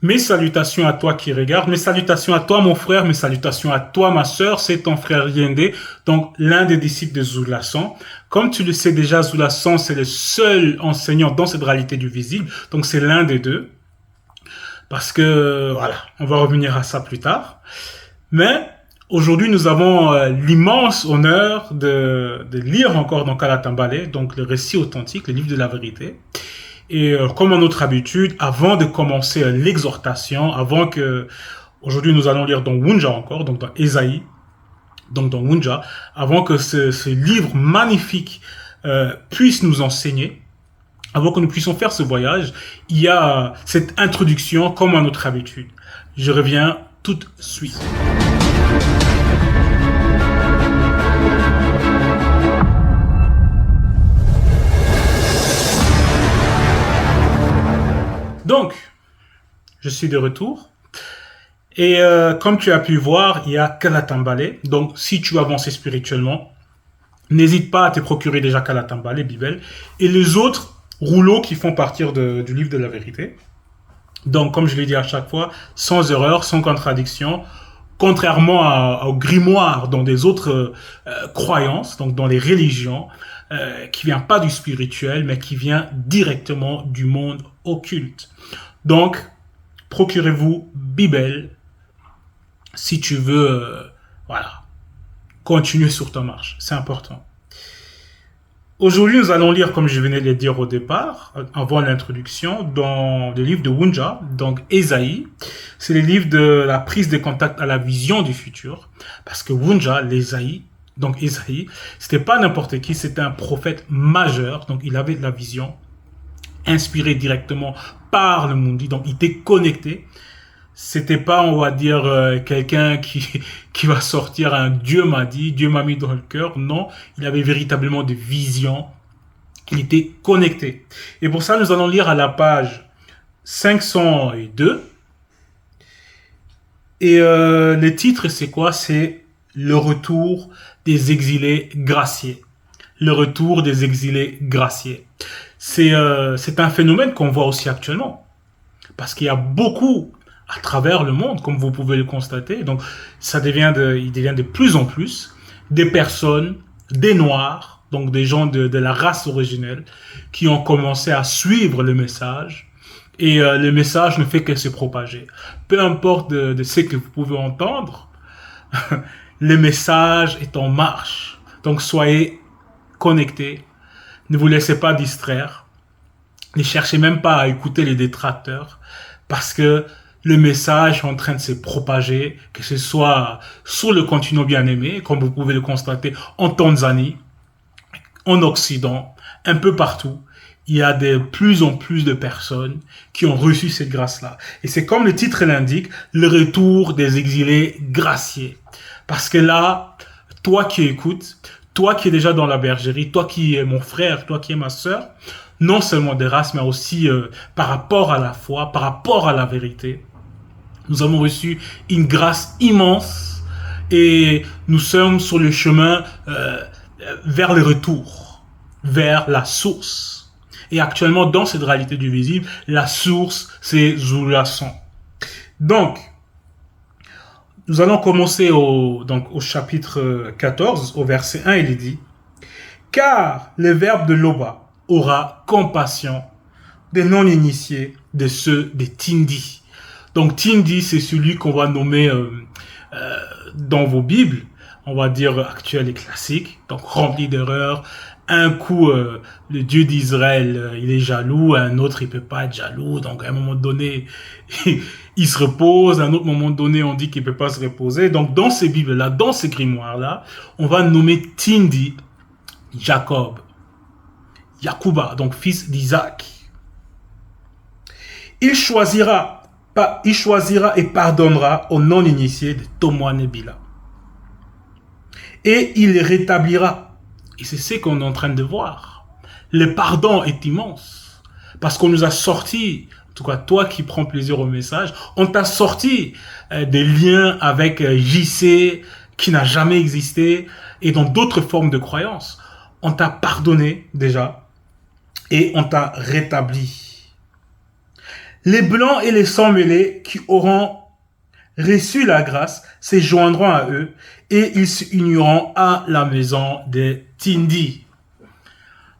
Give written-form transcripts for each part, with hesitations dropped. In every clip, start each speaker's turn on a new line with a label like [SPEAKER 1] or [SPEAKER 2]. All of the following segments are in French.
[SPEAKER 1] Mes salutations à toi qui regardes, mes salutations à toi mon frère, mes salutations à toi ma sœur, c'est ton frère Yende, donc l'un des disciples de Zulasan. Comme tu le sais déjà, Zulasan c'est le seul enseignant dans cette réalité du visible, donc c'est l'un des deux, parce que voilà, on va revenir à ça plus tard. Mais aujourd'hui nous avons l'immense honneur de lire encore dans Kalatambale, donc le récit authentique, le livre de la vérité. Et comme à notre habitude, avant de commencer l'exhortation, avant que aujourd'hui nous allons lire dans Wunja encore, donc dans Ésaïe, donc dans Wunja, avant que ce livre magnifique puisse nous enseigner, avant que nous puissions faire ce voyage, il y a cette introduction comme à notre habitude. Je reviens tout de suite. Donc, je suis de retour. Et comme tu as pu voir, il y a Kalatambale. Donc, si tu veux avancer spirituellement, n'hésite pas à te procurer déjà Kalatambale, Bible, et les autres rouleaux qui font partir du livre de la vérité. Donc, comme je l'ai dit à chaque fois, sans erreur, sans contradiction, contrairement au grimoire dans des autres croyances, donc dans les religions, qui vient pas du spirituel, mais qui vient directement du monde occulte. Donc, procurez-vous Bible si tu veux, voilà, continuer sur ta marche. C'est important. Aujourd'hui, nous allons lire, comme je venais de le dire au départ, avant l'introduction, dans le livre de Wunja, donc Ésaïe. C'est le livre de la prise de contact à la vision du futur. Parce que Wunja, l'Ésaïe, donc Ésaïe, c'était pas n'importe qui, c'était un prophète majeur. Donc il avait de la vision, inspiré directement par le Mundi. Donc il était connecté. C'était pas, on va dire, quelqu'un qui va sortir un Dieu m'a dit, Dieu m'a mis dans le cœur. Non, il avait véritablement des visions. Il était connecté. Et pour ça, nous allons lire à la page 502. Et le titre, c'est quoi? C'est le retour des exilés graciés. Le retour des exilés graciés. C'est un phénomène qu'on voit aussi actuellement. Parce qu'il y a beaucoup à travers le monde, comme vous pouvez le constater. Donc, il devient de plus en plus des personnes, des Noirs, donc des gens de la race originelle, qui ont commencé à suivre le message. Et le message ne fait que se propager. Peu importe de ce que vous pouvez entendre, le message est en marche. Donc, soyez connectés. Ne vous laissez pas distraire. Ne cherchez même pas à écouter les détracteurs. Parce que le message est en train de se propager, que ce soit sur le continent bien-aimé, comme vous pouvez le constater, en Tanzanie, en Occident, un peu partout. Il y a de plus en plus de personnes qui ont reçu cette grâce-là. Et c'est comme le titre l'indique, le retour des exilés graciés. Parce que là, toi qui écoutes, toi qui es déjà dans la bergerie, toi qui es mon frère, toi qui es ma sœur, non seulement des races, mais aussi par rapport à la foi, par rapport à la vérité, nous avons reçu une grâce immense et nous sommes sur le chemin vers le retour, vers la source. Et actuellement, dans cette réalité du visible, la source, c'est Zulasan. Donc, nous allons commencer au chapitre 14, au verset 1, il est dit « Car le verbe de Loba aura compassion des non-initiés, de ceux des Tindi. » Donc Tindi, c'est celui qu'on va nommer dans vos Bibles, on va dire actuel et classique, donc rempli d'erreurs. Un coup, le Dieu d'Israël, il est jaloux, un autre, il peut pas être jaloux, donc à un moment donné, il se repose, à un autre moment donné, on dit qu'il peut pas se reposer. Donc dans ces Bibles-là, dans ces grimoires-là, on va nommer Tindi Jacob, Yakuba, donc fils d'Isaac. Il choisira et pardonnera aux non-initiés de Tomoine Bila. Et il les rétablira. Et c'est ce qu'on est en train de voir. Le pardon est immense. Parce qu'on nous a sorti, en tout cas toi qui prends plaisir au message, on t'a sorti des liens avec JC qui n'a jamais existé et dans d'autres formes de croyances. On t'a pardonné déjà et on t'a rétabli. Les blancs et les sans-mêlés qui auront reçu la grâce se joindront à eux et ils s'uniront à la maison des Tindi.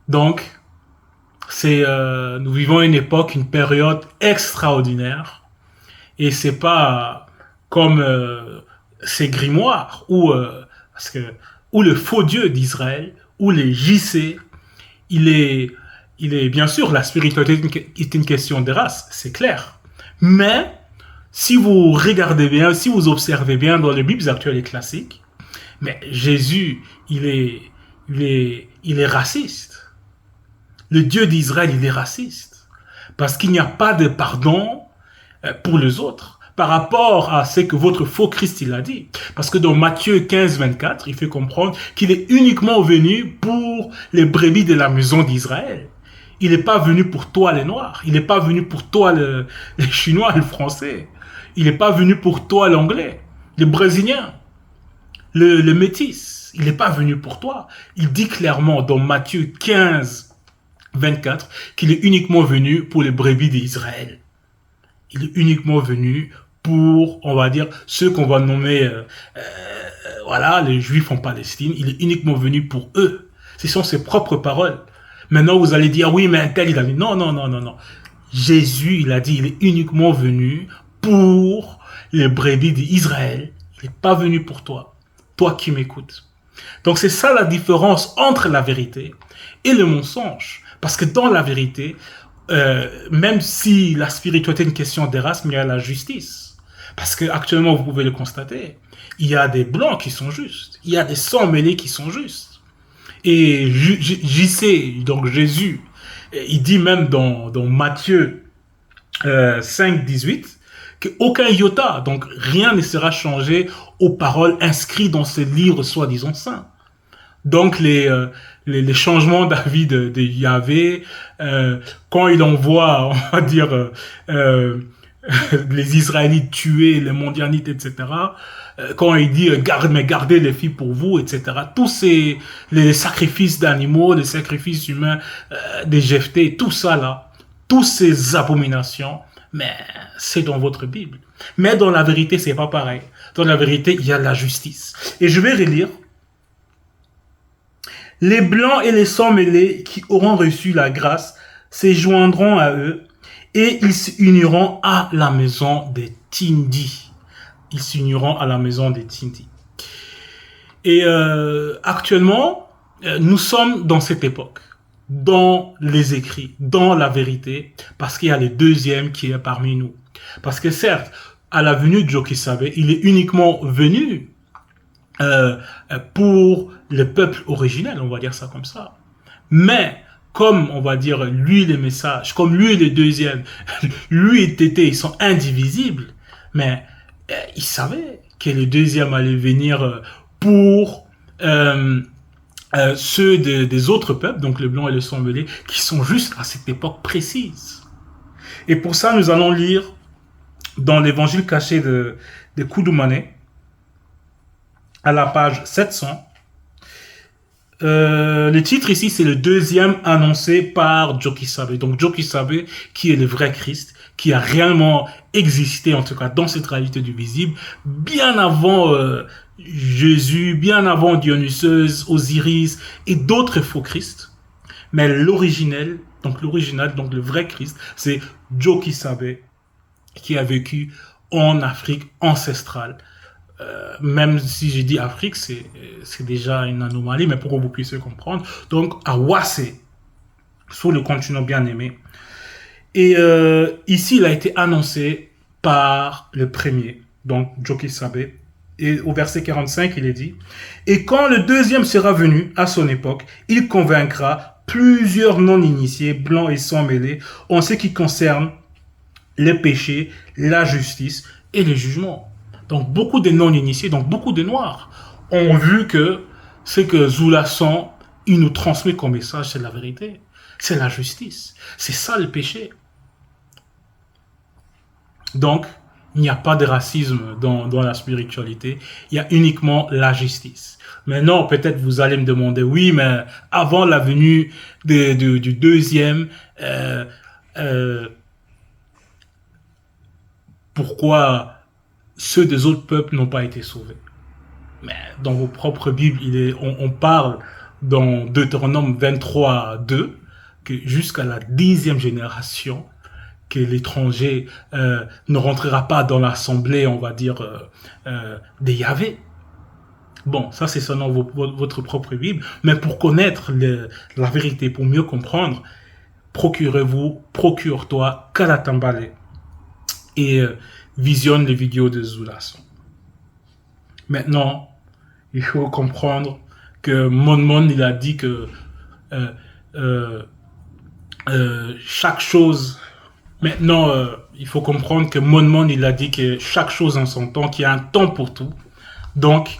[SPEAKER 1] Donc, nous vivons une époque, une période extraordinaire et c'est pas comme ces grimoires où le faux Dieu d'Israël, où les JC, il est bien sûr la spiritualité est une question de race, c'est clair. Mais si vous regardez bien, si vous observez bien dans les Bibles actuelles et classiques, mais Jésus, il est raciste. Le Dieu d'Israël, il est raciste. Parce qu'il n'y a pas de pardon pour les autres par rapport à ce que votre faux Christ il a dit. Parce que dans Matthieu 15, 24, il fait comprendre qu'il est uniquement venu pour les brebis de la maison d'Israël. Il n'est pas venu pour toi les Noirs. Il n'est pas venu pour toi les Chinois, les Français. Il n'est pas venu pour toi l'Anglais, le Brésilien, le Métis. Il n'est pas venu pour toi. Il dit clairement dans Matthieu 15, 24 qu'il est uniquement venu pour les brebis d'Israël. Il est uniquement venu pour, on va dire, ceux qu'on va nommer, voilà, les Juifs en Palestine. Il est uniquement venu pour eux. Ce sont ses propres paroles. Maintenant, vous allez dire, oui, mais un tel, il a dit, non, non, non, non, non. Jésus, il a dit, il est uniquement venu pour les brebis d'Israël. Il n'est pas venu pour toi. Toi qui m'écoutes. Donc, c'est ça la différence entre la vérité et le mensonge. Parce que dans la vérité, même si la spiritualité est une question des races, mais il y a la justice. Parce que actuellement, vous pouvez le constater, il y a des blancs qui sont justes. Il y a des sans-mêlés qui sont justes. Et JC, donc Jésus, il dit même dans Matthieu 5, 18, qu'aucun iota, donc rien ne sera changé aux paroles inscrites dans ce livre soi-disant saint. Donc les changements d'avis de Yahvé, quand il envoie, on va dire, les Israélites tuer les mondianites, etc., quand il dit gardez les filles pour vous, etc., tous les sacrifices d'animaux, les sacrifices humains, des Jephthé, tout ça là, toutes ces abominations, mais c'est dans votre Bible. Mais dans la vérité, c'est pas pareil. Dans la vérité, il y a la justice. Et je vais relire. Les blancs et les sans-mêlés qui auront reçu la grâce se joindront à eux et ils s'uniront à la maison des Tindi. Ils s'uniront à la maison des Tindi. Et actuellement, nous sommes dans cette époque, dans les écrits, dans la vérité, parce qu'il y a le deuxième qui est parmi nous. Parce que certes, à la venue de Jokisabe, il est uniquement venu pour le peuple originel, on va dire ça comme ça. Mais comme on va dire lui les messages, comme lui le deuxième, lui et Tété, ils sont indivisibles, mais il savait que le deuxième allait venir pour ceux des autres peuples, donc les blancs et les sans-mêlés, qui sont juste à cette époque précise. Et pour ça, nous allons lire dans l'évangile caché de Koudoumane, à la page 700. Le titre ici, c'est le deuxième annoncé par Jokisabe. Donc Jokisabe, qui est le vrai Christ, qui a réellement existé, en tout cas dans cette réalité du visible, bien avant Jésus, bien avant Dionysos, Osiris et d'autres faux Christ. Mais l'original, donc le vrai Christ, c'est Jokisabe, qui a vécu en Afrique ancestrale. Même si j'ai dit Afrique, c'est déjà une anomalie, mais pour que vous puissiez comprendre. Donc, à Wassé, sur le continent bien-aimé. Et ici, il a été annoncé par le premier, donc Jokisabe. Et au verset 45, il est dit « Et quand le deuxième sera venu à son époque, il convaincra plusieurs non-initiés, blancs et sans-mêlés, en ce qui concerne les péchés, la justice et le jugement. » Donc beaucoup de non-initiés, donc beaucoup de noirs, ont vu que ce que Zoulasan, il nous transmet comme message, c'est la vérité, c'est la justice, c'est ça le péché. Donc, il n'y a pas de racisme dans la spiritualité, il y a uniquement la justice. Maintenant, peut-être vous allez me demander, oui, mais avant la venue du deuxième, pourquoi ceux des autres peuples n'ont pas été sauvés. Mais dans vos propres Bibles, on parle dans Deutéronome 23:2 que jusqu'à la 10e génération, que l'étranger ne rentrera pas dans l'assemblée, on va dire, des Yahvé. Bon, ça c'est selon votre propre Bible, mais pour connaître la vérité, pour mieux comprendre, procure-toi Kalatambale et visionne les vidéos de Zulason. Maintenant, il faut comprendre que Mon, il a dit que chaque chose... Maintenant, il faut comprendre que Mon, il a dit que chaque chose en son temps, qu'il y a un temps pour tout. Donc,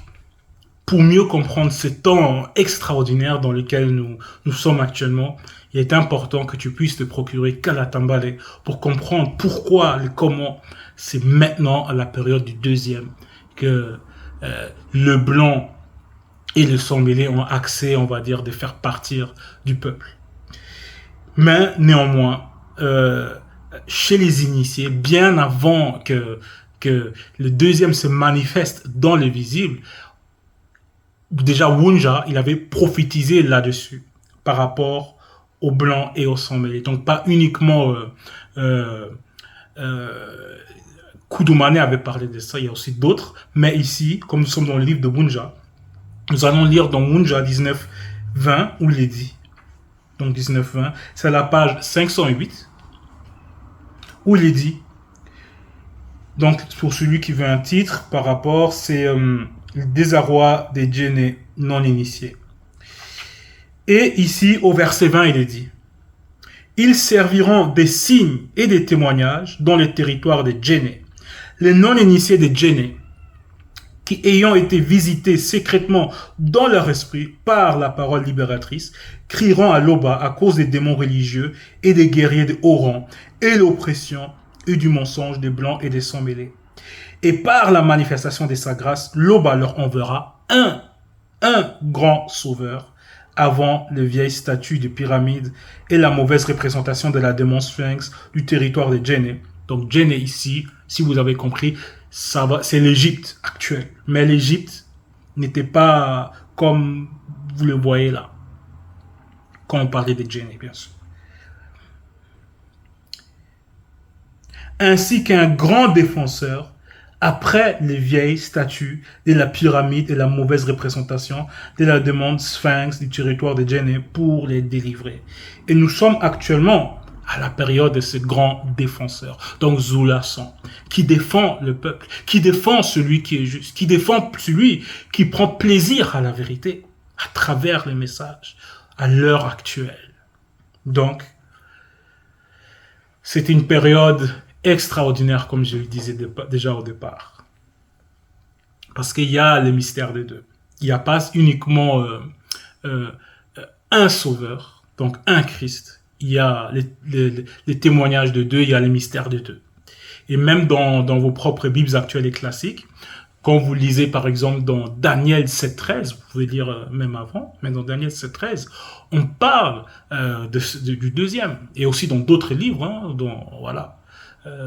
[SPEAKER 1] pour mieux comprendre ce temps extraordinaire dans lequel nous sommes actuellement, il est important que tu puisses te procurer Kalatambale pour comprendre pourquoi et comment c'est maintenant à la période du deuxième que le blanc et le sang mêlé ont accès, on va dire, de faire partir du peuple. Mais néanmoins, chez les initiés, bien avant que le deuxième se manifeste dans le visible, déjà Wunja, il avait prophétisé là-dessus par rapport au blanc et au sang mêlé. Donc pas uniquement Koudoumane avait parlé de ça, il y a aussi d'autres. Mais ici, comme nous sommes dans le livre de Wunja, nous allons lire dans Wunja 19:20 où il est dit. Donc 19:20, c'est la page 508 où il est dit. Donc pour celui qui veut un titre par rapport, c'est le désarroi des djinns non initiés. Et ici, au verset 20, il est dit: ils serviront des signes et des témoignages dans les territoires des djinns. Les non-initiés des djinns, qui ayant été visités secrètement dans leur esprit par la parole libératrice, crieront à Loba à cause des démons religieux et des guerriers de haut rang, et l'oppression et du mensonge des blancs et des sangs mêlés. Et par la manifestation de sa grâce, Loba leur enverra un grand sauveur, avant les vieilles statues de pyramides et la mauvaise représentation de la démon sphinx du territoire de Djenné. Donc Djenné ici, si vous avez compris, c'est l'Égypte actuelle. Mais l'Égypte n'était pas comme vous le voyez là, quand on parlait de Djenné, bien sûr. Ainsi qu'un grand défenseur après les vieilles statues de la pyramide et la mauvaise représentation de la demande sphinx du territoire de Djenné pour les délivrer. Et nous sommes actuellement à la période de ce grand défenseur, donc Zulason, qui défend le peuple, qui défend celui qui est juste, qui défend celui qui prend plaisir à la vérité, à travers les messages, à l'heure actuelle. Donc, c'est une période extraordinaire, comme je le disais déjà au départ. Parce qu'il y a le mystère des deux. Il n'y a pas uniquement un sauveur, donc un Christ. Il y a les témoignages de deux, il y a le mystère de deux. Et même dans vos propres Bibles actuelles et classiques, quand vous lisez par exemple dans Daniel 7:13, vous pouvez lire même avant, mais dans Daniel 7:13, on parle du deuxième. Et aussi dans d'autres livres, hein,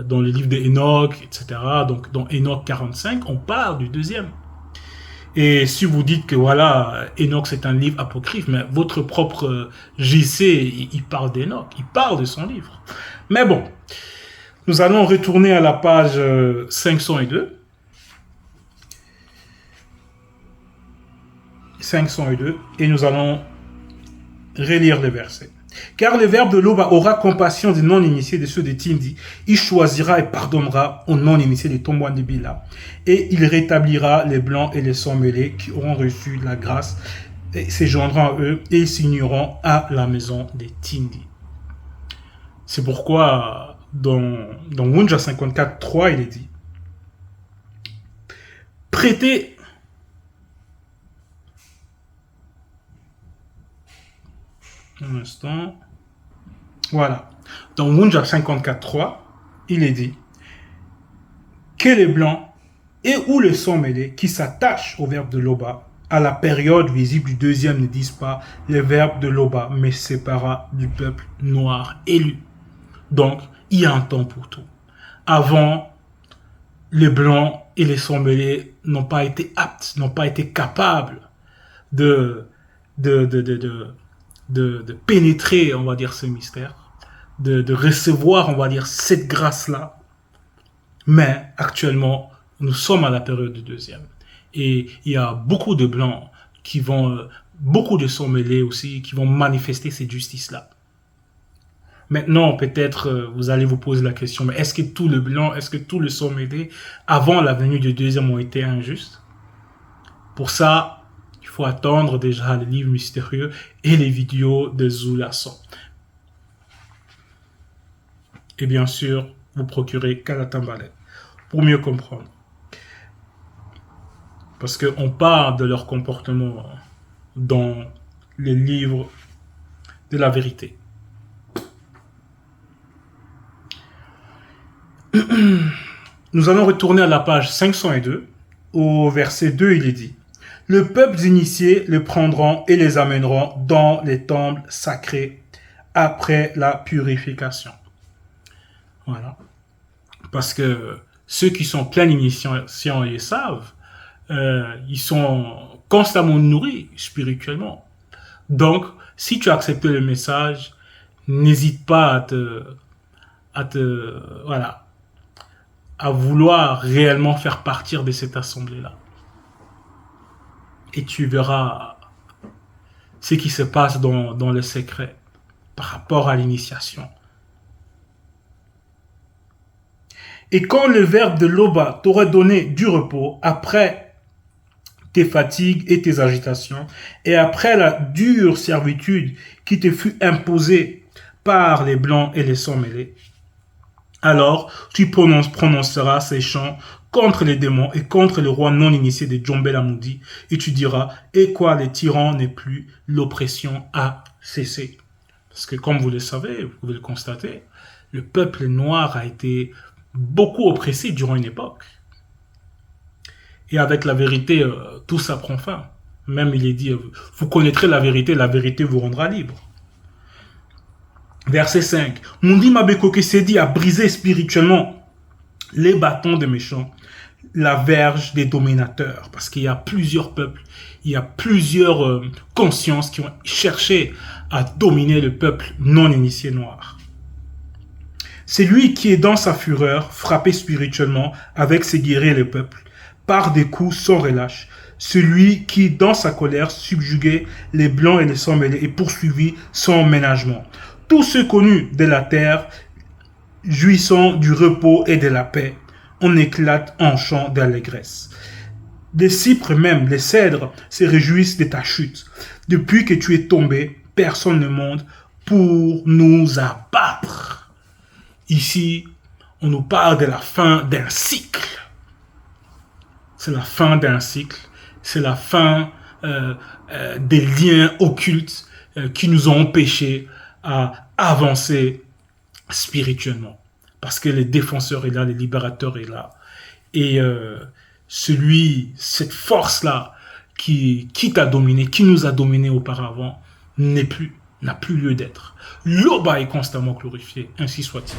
[SPEAKER 1] dans le livre d'Enoch, etc. Donc dans Enoch 45, on parle du deuxième. Et si vous dites que voilà, Enoch c'est un livre apocryphe, mais votre propre JC, il parle d'Enoch, il parle de son livre. Mais bon, nous allons retourner à la page 502. 502, et nous allons relire les versets. Car le verbe de Loba aura compassion des non-initiés de ceux de Tindi. Il choisira et pardonnera aux non-initiés des Tombouan de Bila. Et il rétablira les blancs et les sangs mêlés qui auront reçu la grâce et séjourneront à eux et s'ignoreront à la maison des Tindi. C'est pourquoi dans Wunja 54:3, il est dit: prêtez un instant. Voilà. Dans Wunja 54:3, il est dit que les blancs et ou le sang mêlé qui s'attachent au verbe de Loba à la période visible du deuxième ne disent pas le verbe de Loba, mais sépara du peuple noir élu. Donc, il y a un temps pour tout. Avant les blancs et les sangs mêlés n'ont pas été aptes, n'ont pas été capables de, de, de, de, de, de pénétrer, on va dire, ce mystère, de recevoir, on va dire, cette grâce-là. Mais actuellement, nous sommes à la période du deuxième. Et il y a beaucoup de blancs qui vont, beaucoup de sangs mêlés aussi, qui vont manifester cette justice-là. Maintenant, peut-être, vous allez vous poser la question, mais est-ce que tout le blanc, est-ce que tout le sang mêlé avant la venue du deuxième ont été injustes? Pour ça, il faut attendre déjà les livres mystérieux et les vidéos de Zulason. Et bien sûr, vous procurez Kalatambalé pour mieux comprendre. Parce qu'on parle de leur comportement dans les livres de la vérité. Nous allons retourner à la page 502. Au verset 2, il est dit: le peuple initié les prendront et les amèneront dans les temples sacrés après la purification. Voilà. Parce que ceux qui sont pleins d'initiation, ils savent, ils sont constamment nourris spirituellement. Donc, si tu as accepté le message, n'hésite pas à vouloir réellement faire partir de cette assemblée-là. Et tu verras ce qui se passe dans le secret par rapport à l'initiation. Et quand le verbe de Loba t'aurait donné du repos après tes fatigues et tes agitations, et après la dure servitude qui te fut imposée par les blancs et les sangs mêlés, alors tu prononceras ces chants contre les démons et contre le roi non initié de Djombel Amoudi, et tu diras: et quoi, les tyrans n'est plus, l'oppression a cessé. Parce que comme vous le savez, vous pouvez le constater, le peuple noir a été beaucoup oppressé durant une époque. Et avec la vérité, tout ça prend fin. Même il est dit, vous connaîtrez la vérité vous rendra libre. Verset 5. Mundi Mabekoke Sedi a brisé spirituellement les bâtons des méchants, la verge des dominateurs. Parce qu'il y a plusieurs peuples, il y a plusieurs consciences qui ont cherché à dominer le peuple non initié noir. C'est lui qui est dans sa fureur, frappé spirituellement avec ses guerriers le peuple, par des coups sans relâche. Celui qui, dans sa colère, subjuguait les blancs et les sangs mêlés et poursuivit son ménagement. Tous ceux connus de la terre, jouissant du repos et de la paix, on éclate en chant d'allégresse. Les cypres même, les cèdres, se réjouissent de ta chute. Depuis que tu es tombé, personne ne monte pour nous abattre. Ici, on nous parle de la fin d'un cycle. C'est la fin d'un cycle. C'est la fin des liens occultes qui nous ont empêchés à avancer spirituellement. Parce que le défenseur est là, le libérateur est là. Et cette force-là qui t'a dominé, qui nous a dominé auparavant, n'a plus lieu d'être. L'Oba est constamment glorifié, ainsi soit-il.